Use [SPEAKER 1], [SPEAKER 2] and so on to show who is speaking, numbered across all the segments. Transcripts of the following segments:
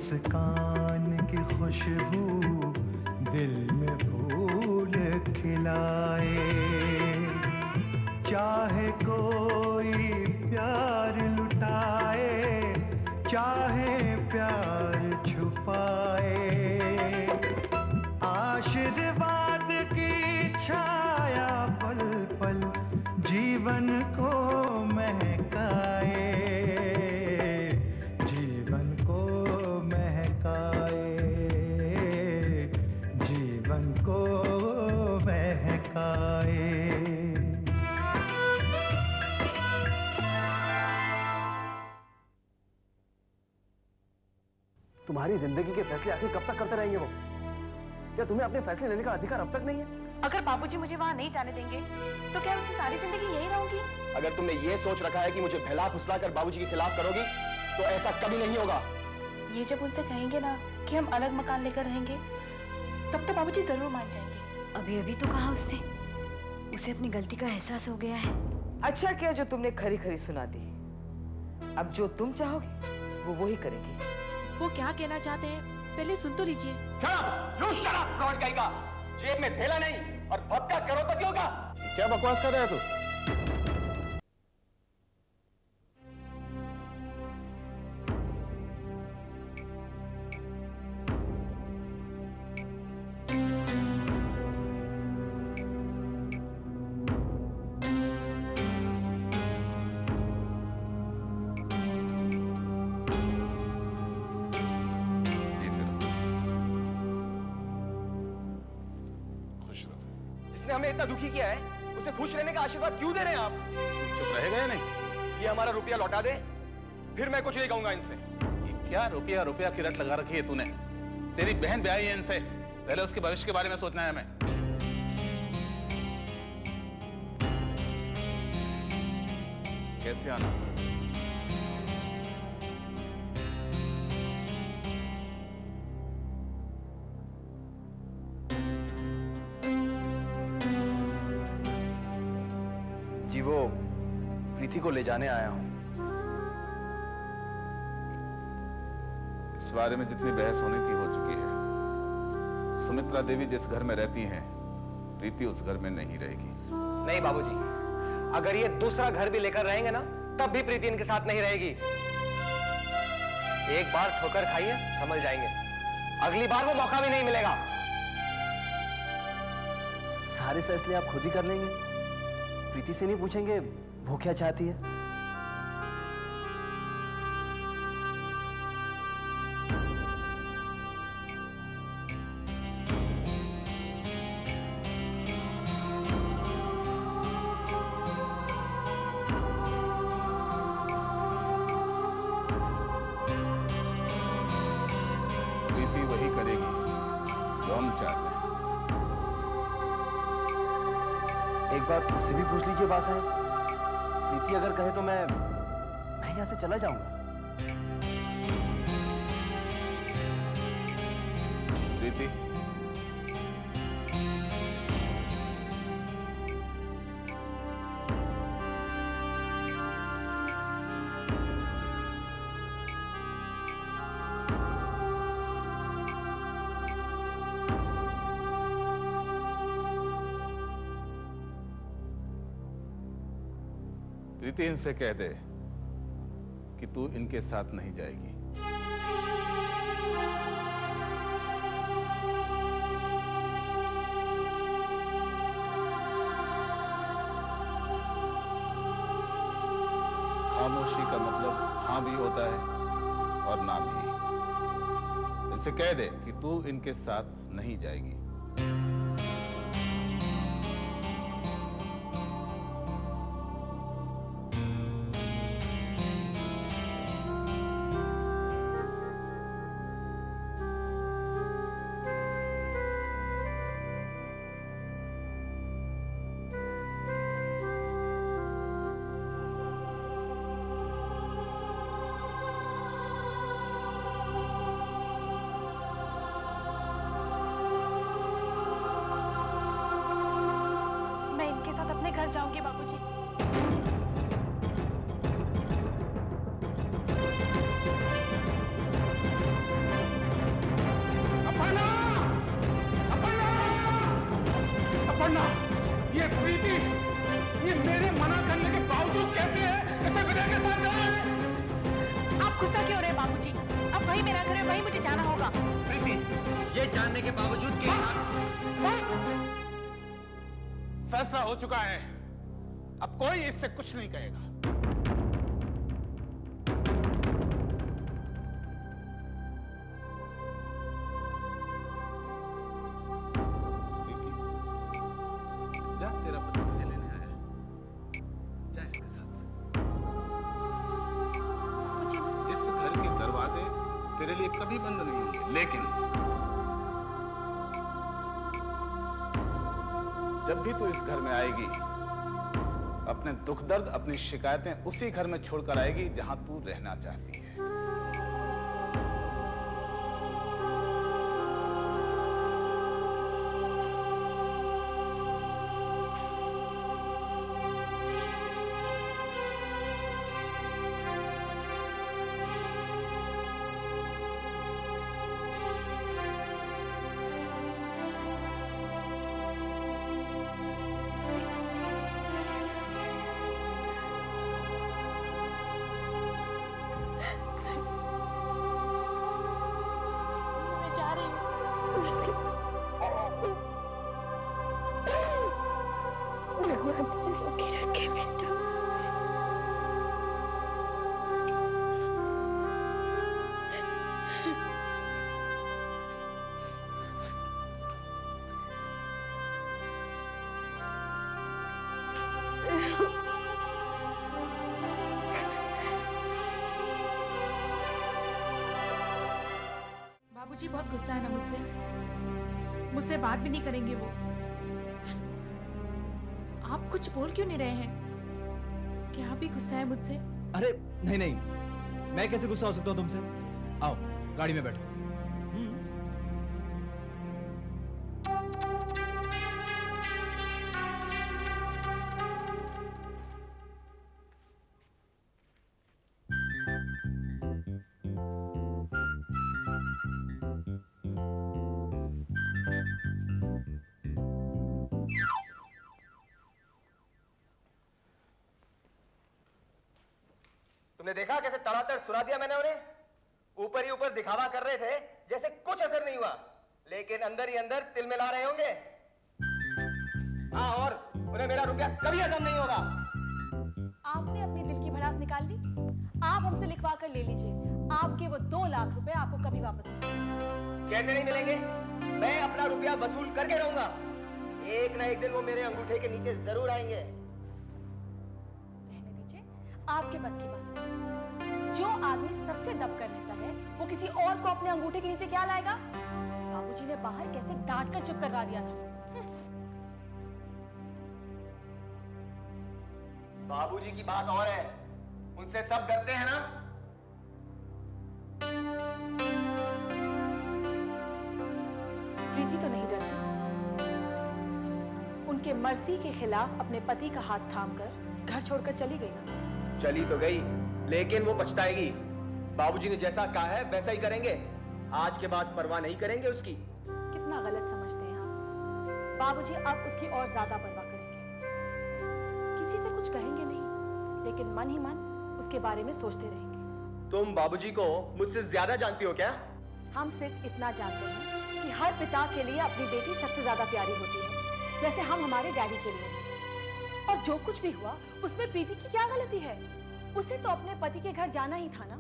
[SPEAKER 1] मुस्कान की खुशबू दिल में फूल खिलाए। चाहे कोई प्यार लुटाए, चाहे प्यार छुपाए, आशीर्वाद की छाया पल पल जीवन को महकाए, जीवन को महकाए, जीवन को महकाए।
[SPEAKER 2] तुम्हारी जिंदगी के फैसले आखिर कब तक करते रहेंगे वो? क्या तुम्हें अपने फैसले लेने का अधिकार अब तक नहीं है?
[SPEAKER 3] अगर बाबूजी मुझे वहाँ नहीं जाने देंगे तो क्या मैं सारी जिंदगी यहीं रहूंगी?
[SPEAKER 2] अगर तुमने ये सोच रखा है कि मुझे बहला फुसला कर बाबूजी के खिलाफ करोगी तो ऐसा कभी नहीं होगा।
[SPEAKER 3] ये जब उनसे कहेंगे ना कि हम अलग मकान लेकर रहेंगे तब तो बाबूजी जरूर मान जाएंगे।
[SPEAKER 4] अभी अभी तो कहा उसने, उसे अपनी गलती का एहसास हो गया है।
[SPEAKER 5] अच्छा किया जो तुमने खरी खरी सुना दी। अब जो तुम चाहोगे वो वही करेगी।
[SPEAKER 3] वो क्या कहना चाहते हैं पहले सुन तो लीजिए।
[SPEAKER 2] फ्रॉड गाय का जेब में थैला नहीं और भक्का करो तो क्यों का? क्या बकवास कर रहा है तू? हमें इतना दुखी किया है उसे खुश रहने का आशीर्वाद क्यों दे रहे हैं आप?
[SPEAKER 6] चुप रहेगा या नहीं?
[SPEAKER 2] ये हमारा रुपया लौटा दे, फिर मैं कुछ नहीं कहूंगा इनसे।
[SPEAKER 6] ये क्या रुपया रुपया की रट लगा रखी है तूने? तेरी बहन ब्याही है इनसे, पहले उसके भविष्य के बारे में सोचना है हमें। कैसे आना?
[SPEAKER 2] प्रीति को ले जाने आया हूं।
[SPEAKER 6] इस बारे में जितनी बहस होनी थी हो चुकी है। सुमित्रा देवी जिस घर में रहती हैं, प्रीति उस घर में नहीं रहेगी।
[SPEAKER 2] नहीं बाबूजी, अगर ये दूसरा घर भी लेकर रहेंगे ना तब भी प्रीति इनके साथ नहीं रहेगी। एक बार ठोकर खाइए समझ जाएंगे, अगली बार वो मौका भी नहीं मिलेगा। सारे फैसले आप खुद ही कर लेंगे? प्रीति से नहीं पूछेंगे वो क्या चाहती है?
[SPEAKER 6] प्रीति वही करेगी जो हम चाहते हैं।
[SPEAKER 2] एक बार उससे भी पूछ लीजिए बा साहब। प्रीति अगर कहे तो मैं यहां से चला जाऊंगा।
[SPEAKER 6] प्रीति, प्रीति इनसे कह दे कि तू इनके साथ नहीं जाएगी। खामोशी का मतलब हाँ भी होता है और ना भी। इनसे कह दे कि तू इनके साथ नहीं जाएगी। ये प्रीति, ये मेरे मना करने के बावजूद कहते हैं कि विनय के साथ जाना है।
[SPEAKER 3] आप गुस्सा क्यों रहे बाबूजी? अब वही मेरा घर है, वही मुझे जाना होगा।
[SPEAKER 2] प्रीति, ये जानने के बावजूद कि
[SPEAKER 6] फैसला हो चुका है, अब कोई इससे कुछ नहीं कहेगा। जा, तेरा पति तुझे लेने आया है, जा इसके साथ। इस घर के दरवाजे तेरे लिए कभी बंद नहीं होंगे, लेकिन जब भी तू इस घर में आएगी, अपने दुख दर्द, अपनी शिकायतें उसी घर में छोड़कर आएगी जहां तू रहना चाहती है।
[SPEAKER 3] बाबूजी बहुत गुस्सा है ना मुझसे बात भी नहीं करेंगे वो। आप कुछ बोल क्यों नहीं रहे हैं? क्या आप भी गुस्सा है मुझसे?
[SPEAKER 2] अरे नहीं नहीं, मैं कैसे गुस्सा हो सकता हूँ तुमसे? आओ गाड़ी में बैठो।
[SPEAKER 7] तुमने देखा कैसे तड़ातड़ सुरा दिया मैंने उन्हें? ऊपर ही ऊपर दिखावा कर रहे थे जैसे कुछ असर नहीं हुआ, लेकिन अंदर ही अंदर तिल मिला रहे होंगे। हाँ, और उन्हें मेरा रुपया कभी हजम नहीं होगा।
[SPEAKER 8] आपने अपनी दिल की भड़ास निकाल ली, आप हमसे लिखवा कर ले लीजिए। आपके वो 2 लाख रुपए आपको कभी वापस नहीं।
[SPEAKER 7] कैसे नहीं मिलेंगे? मैं अपना रुपया वसूल करके रहूंगा। एक ना एक दिन वो मेरे अंगूठे के नीचे जरूर आएंगे।
[SPEAKER 8] रहने दीजिए, आपके बस की बात। जो आदमी सबसे दबकर रहता है वो किसी और को अपने अंगूठे के नीचे क्या लाएगा? बाबूजी ने बाहर कैसे डांट कर चुप करवा दिया था।
[SPEAKER 7] बाबूजी की बात और है, उनसे सब डरते हैं ना।
[SPEAKER 3] प्रीति तो नहीं डरती। उनके मर्जी के खिलाफ अपने पति का हाथ थामकर घर छोड़कर चली गई ना।
[SPEAKER 7] चली तो गई, लेकिन वो पछताएगी। बाबूजी ने जैसा कहा है वैसा ही करेंगे। आज के बाद परवाह नहीं करेंगे उसकी।
[SPEAKER 8] कितना गलत समझते हैं आप। बाबूजी अब उसकी और ज्यादा परवाह करेंगे। किसी से कुछ कहेंगे नहीं, लेकिन मन ही मन उसके बारे में सोचते रहेंगे।
[SPEAKER 7] तुम बाबूजी को मुझसे ज्यादा जानती हो क्या?
[SPEAKER 8] हम सिर्फ इतना जानते हैं कि हर पिता के लिए अपनी बेटी सबसे ज्यादा प्यारी होती है, जैसे हम हमारे डैडी के लिए। और जो कुछ भी हुआ उसमें प्रीति की क्या गलती है? उसे तो अपने पति के घर जाना ही था ना।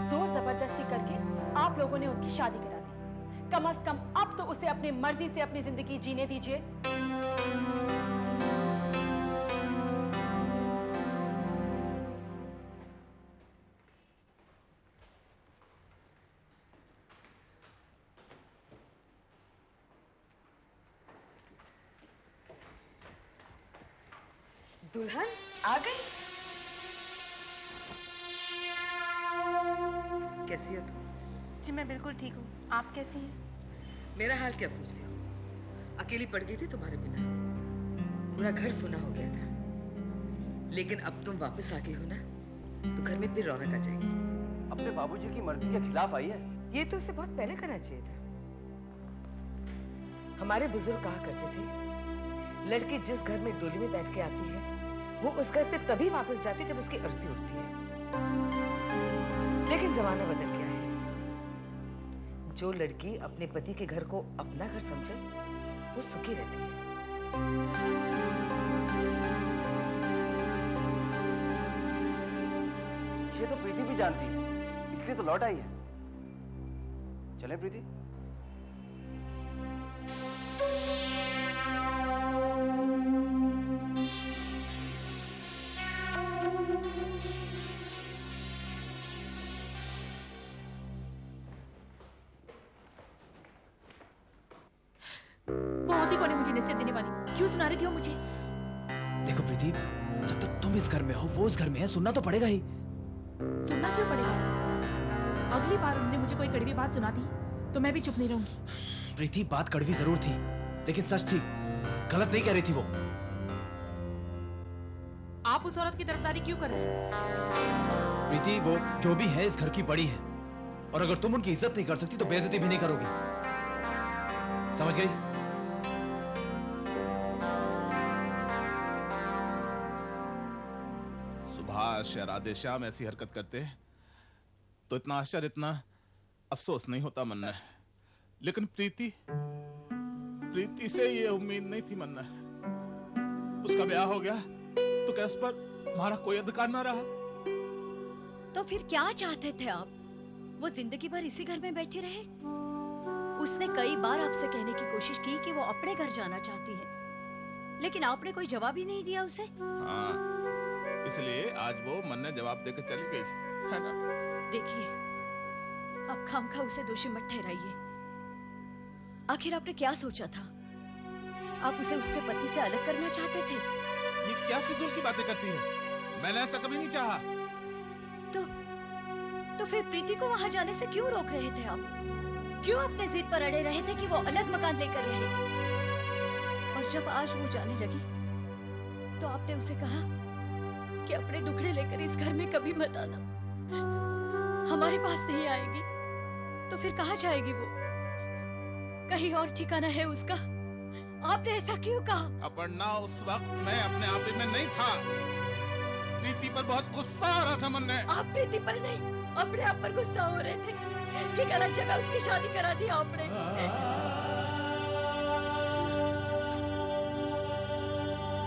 [SPEAKER 8] जोर जबरदस्ती करके आप लोगों ने उसकी शादी करा दी। कम से कम अब तो उसे अपनी मर्जी से अपनी जिंदगी जीने दीजिए।
[SPEAKER 5] दुल्हन आ गई? कैसी हो तुम?
[SPEAKER 3] जी मैं बिल्कुल ठीक हूँ, आप कैसी हैं?
[SPEAKER 5] मेरा हाल क्या पूछती हो? अकेली पड़ गई थी तुम्हारे बिना। पूरा घर सुना हो गया था, लेकिन अब तुम वापस आ गई हो ना, तो घर में फिर रौनक आ जाएगी।
[SPEAKER 2] अपने बाबूजी की मर्जी के खिलाफ आई है।
[SPEAKER 5] ये तो उसे बहुत पहले करना चाहिए था। हमारे बुजुर्ग कहा करते थे लड़की जिस घर में डोली में बैठ के आती है वो उस घर से तभी वापस जाती जब उसकी अर्थी उठती है। लेकिन जमाना बदल गया है। जो लड़की अपने पति के घर को अपना घर समझे वो सुखी रहती है।
[SPEAKER 2] ये तो प्रीति भी जानती है, इसलिए तो लौट आई है। चलें प्रीति?
[SPEAKER 3] वो होती कौन है मुझे नसीहत देने वाली? क्यों सुना रही थी वो मुझे?
[SPEAKER 9] देखो प्रीति, जब तक तुम इस घर में हो वो उस घर में है, सुनना तो पड़ेगा ही।
[SPEAKER 3] सुनना क्यों पड़ेगा? अगली बार उन्होंने मुझे कोई कड़वी बात सुना दी तो मैं भी चुप नहीं रहूंगी।
[SPEAKER 9] प्रीति, बात कड़वी जरूर थी लेकिन सच थी, गलत नहीं कह रही थी वो।
[SPEAKER 3] आप उस औरत की तरफदारी क्यों कर रहे हैं?
[SPEAKER 9] प्रीति, वो जो भी है इस घर की बड़ी है और अगर तुम उनकी इज्जत नहीं कर सकती तो बेइज्जती भी नहीं करोगी, समझ गई?
[SPEAKER 6] सुभाष या राधेश्याम ऐसी हरकत करते तो इतना आश्चर्य, इतना अफसोस नहीं होता मन्ना। लेकिन प्रीति से ये उम्मीद नहीं थी मन्ना। उसका ब्याह हो गया तो क्या उस पर हमारा कोई अधिकार ना रहा?
[SPEAKER 8] तो फिर क्या चाहते थे आप? वो जिंदगी भर इसी घर में बैठी रहे? उसने कई बार आपसे कहने की कोशिश की कि वो अपने घर जाना चाहती है, लेकिन आपने कोई जवाब ही नहीं दिया उसे।
[SPEAKER 6] हाँ, इसलिए आज वो मन ने जवाब देकर चली गई, है ना?
[SPEAKER 8] देखिए, अब खामखा उसे दोषी मत ठहराइए। आखिर आपने क्या सोचा था? आप उसे उसके पति से अलग करना चाहते थे?
[SPEAKER 6] ये क्या फिजूल की बातें करती है? मैंने ऐसा कभी नहीं चाहा।
[SPEAKER 8] तो फिर प्रीति को वहां जाने से क्यों रोक रहे थे आप? क्यों अपने जिद पर अड़े रहे थे कि वो अलग मकान लेकर रहे? और जब आज वो जाने लगी तो आपने उसे कहा कि अपने दुखड़े लेकर इस घर में कभी मत आना, हमारे पास नहीं आएगी। तो फिर कहाँ जाएगी वो? कहीं और ठिकाना है उसका? आपने ऐसा क्यों कहा?
[SPEAKER 6] अपर्णा, उस वक्त मैं अपने आप ही में नहीं था। प्रीति पर बहुत गुस्सा आ रहा था मन में।
[SPEAKER 8] आप प्रीति पर नहीं, अपने आप पर गुस्सा हो रहे थे कि गलत जगह उसकी शादी करा दी आपने।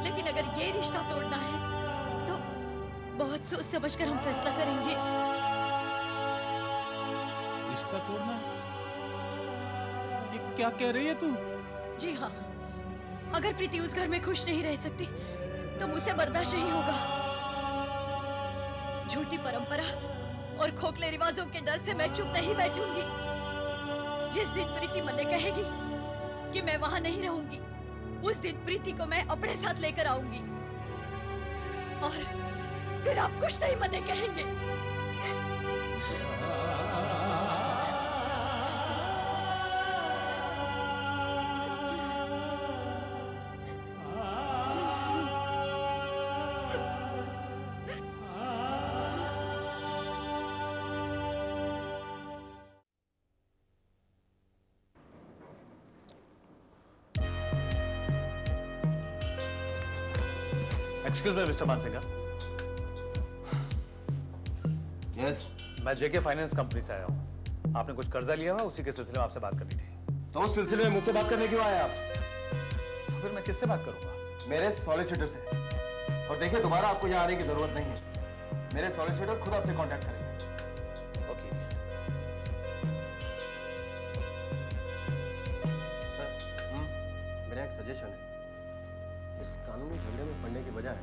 [SPEAKER 8] लेकिन अगर ये रिश्ता तोड़ना है तो बहुत सोच समझकर हम फैसला करेंगे।
[SPEAKER 6] रिश्ता तोड़ना? ये क्या कह रही है तू?
[SPEAKER 8] जी हाँ, अगर प्रीति उस घर में खुश नहीं रह सकती तो मुझसे बर्दाश्त नहीं होगा। झूठी परंपरा और खोखले रिवाजों के डर से मैं चुप नहीं बैठूंगी। जिस दिन प्रीति मन्ने कहेगी कि मैं वहां नहीं रहूंगी, उस दिन प्रीति को मैं अपने साथ लेकर आऊंगी और फिर आप कुछ नहीं मन्ने कहेंगे।
[SPEAKER 9] Excuse me mister Mansinga.
[SPEAKER 2] Yes.
[SPEAKER 9] मैं जेके फाइनेंस कंपनी से आया हूँ। आपने कुछ कर्जा लिया हुआ, उसी के सिलसिले में आपसे बात करनी थी।
[SPEAKER 2] तो उस सिलसिले में मुझसे बात करने क्यों आए आप?
[SPEAKER 9] तो फिर मैं किससे बात करूंगा?
[SPEAKER 2] मेरे सॉलिसिटर से। और देखिए, दोबारा आपको यहाँ आने की जरूरत नहीं है। मेरे सॉलिसिटर खुद आपसे कांटेक्ट करेंगे।
[SPEAKER 9] ओके।
[SPEAKER 2] सर, मेरा एक सजेशन है। इस कानूनी झगड़े में पड़ने के बजाय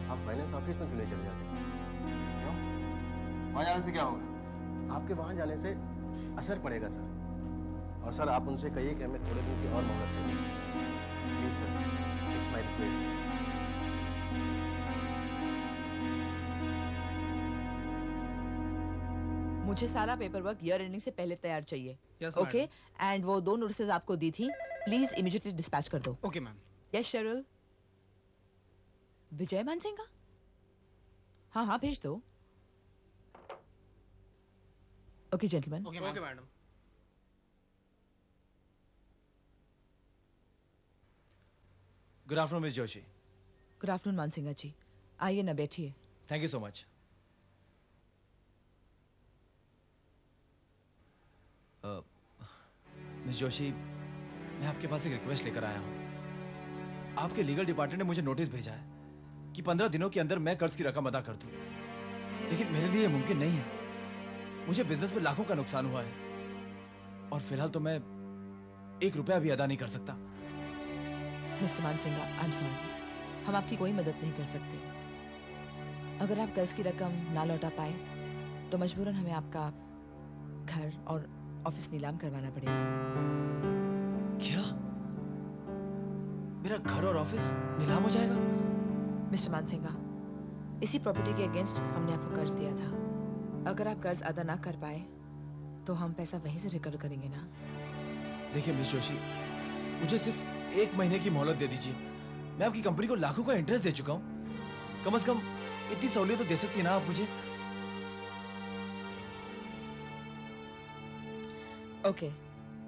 [SPEAKER 2] आप फाइनेंस ऑफिस में क्यों नहीं चले जाते? क्यों? वहां जाने से क्या होगा? आपके वहां जाने से असर पड़ेगा सर। और सर, आप उनसे कहिए कि हमें थोड़े दिन की और मोहलत चाहिए। Please sir, it's my request.
[SPEAKER 10] मुझे सारा पेपर वर्क ईयर एंडिंग से पहले तैयार चाहिए।
[SPEAKER 11] Yes,
[SPEAKER 10] ओके, एंड वो 2 नोटिसेस आपको दी थी, प्लीज इमीडिएटली डिस्पैच कर दो।
[SPEAKER 11] Okay ma'am.
[SPEAKER 10] Yes Sheryl. Vijay Mansinga? हाँ हाँ, भेज दो। Okay gentleman.
[SPEAKER 11] Okay madam.
[SPEAKER 9] Good afternoon miss Joshi.
[SPEAKER 10] Good afternoon Mansinga ji, आइए ना बैठिए।
[SPEAKER 9] Thank you so much. Miss Joshi, मैं आपके पास एक रिक्वेस्ट लेकर आया हूं। आपके लीगल डिपार्टमेंट ने मुझे नोटिस भेजा है कि 15 दिनों के अंदर मैं कर्ज की रकम अदा कर दूं, लेकिन मेरे लिए मुमकिन नहीं है। मुझे बिजनेस में लाखों का नुकसान हुआ है और फिलहाल तो मैं 1 रुपया भी अदा नहीं कर सकता।
[SPEAKER 10] मिस्टर मानसिंगा, आई एम सॉरी, हम आपकी कोई मदद नहीं कर सकते। अगर आप कर्ज की रकम ना लौटा पाए तो मजबूरन हमें आपका घर और ऑफिस नीलाम करवाना पड़ेगा।
[SPEAKER 9] क्या मेरा घर और ऑफिस नीलाम हो जाएगा?
[SPEAKER 10] मिस्टर मानसिंगा, इसी प्रॉपर्टी के अगेंस्ट हमने आपको कर्ज दिया था। अगर आप कर्ज अदा ना कर पाए तो हम पैसा वहीं से रिकवर करेंगे ना।
[SPEAKER 9] देखिए मिस जोशी, मुझे सिर्फ 1 महीने की मोहलत दे दीजिए। मैं आपकी कंपनी को लाखों का इंटरेस्ट दे चुका हूं। कम से कम इतनी सहूलियत तो दे सकती ना आप मुझे।
[SPEAKER 10] ओके,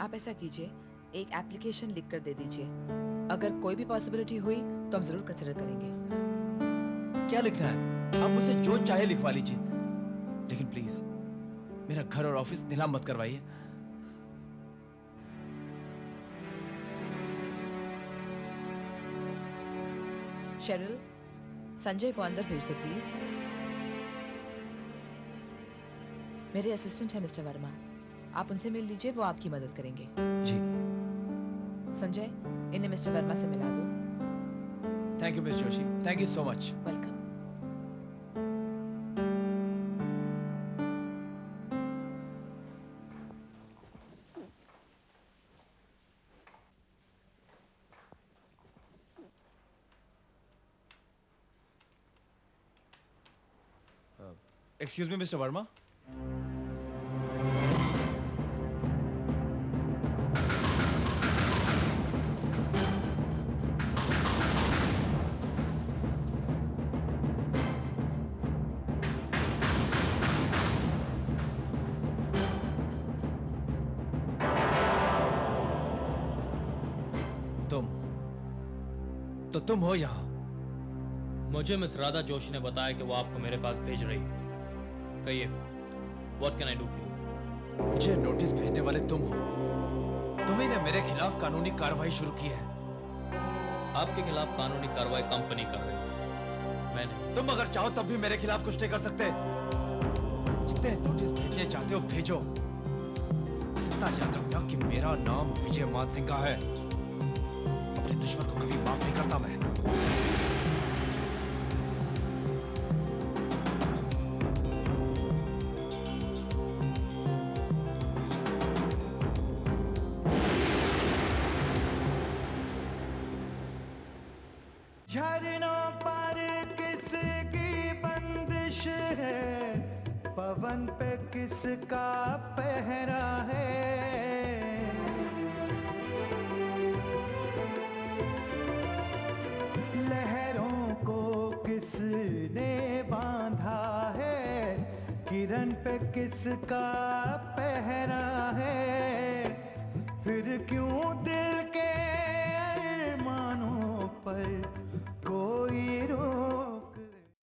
[SPEAKER 10] आप ऐसा कीजिए, एक एप्लीकेशन लिख कर दे दीजिए। अगर कोई भी पॉसिबिलिटी हुई तो हम जरूर कंसिडर करेंगे।
[SPEAKER 9] क्या लिखना है? आप मुझसे जो चाहे लिखवा लीजिए, लेकिन प्लीज मेरा घर और ऑफिस नीलाम मत करवाइए।
[SPEAKER 10] शेरिल, संजय को अंदर भेज दो प्लीज। मेरे असिस्टेंट है मिस्टर वर्मा, आप उनसे मिल लीजिए, वो आपकी मदद करेंगे।
[SPEAKER 9] जी।
[SPEAKER 10] संजय, इन्हें मिस्टर वर्मा से मिला दो।
[SPEAKER 9] Thank you miss Joshi, thank you so much.
[SPEAKER 10] Welcome.
[SPEAKER 9] Excuse me mister Verma. तुम हो यहाँ?
[SPEAKER 11] मुझे मिस राधा जोशी ने बताया कि वो आपको मेरे पास भेज रही है। कहिए, what can I do for you?
[SPEAKER 9] मुझे नोटिस भेजने वाले तुम हो। तुम्ही ने मेरे खिलाफ कानूनी कार्रवाई शुरू की है।
[SPEAKER 11] आपके खिलाफ कानूनी कार्रवाई कंपनी कर रही है, मैंने।
[SPEAKER 9] तुम अगर चाहो तब भी मेरे खिलाफ कुछ नहीं कर सकते। जितने नोटिस भेजने चाहते हो भेजो, बस इतना याद रखना कि मेरा नाम विजय मानसिंगा है। अपने दुश्मन को कभी माफ नहीं करता मैं।
[SPEAKER 1] झरनों पर किसकी बंदिश है, पवन पे किसका पहरा है। लहरों को किसने बांधा है, किरण पे किसका पहरा है। फिर क्यों दिल के अरमानों पर कोई